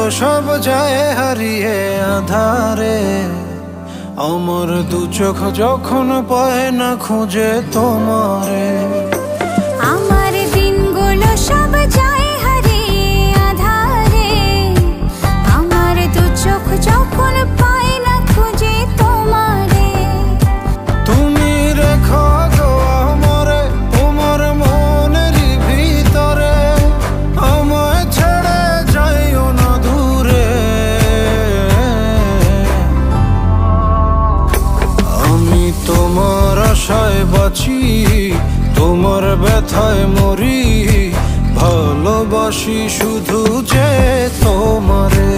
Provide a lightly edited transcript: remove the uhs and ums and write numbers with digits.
সব যায় হারিয়ে আধারে, আমার দু চোখ যখন পায় না খুঁজে তোমারে। আমার দিনগুলো সব যায় হারিয়ে আধারে, আমার দু চোখ যখন পায় না খুঁজে তোমারে। তুমি রেখো গো আমারে তোমার মনের ভিতরে, আমায় ছেড়ে যাইও না দূরে। আমি তোমার আশায় বাঁচি, তোমার ব্যথায় মরি, ভালোবাসি শুধু যে তোমারে।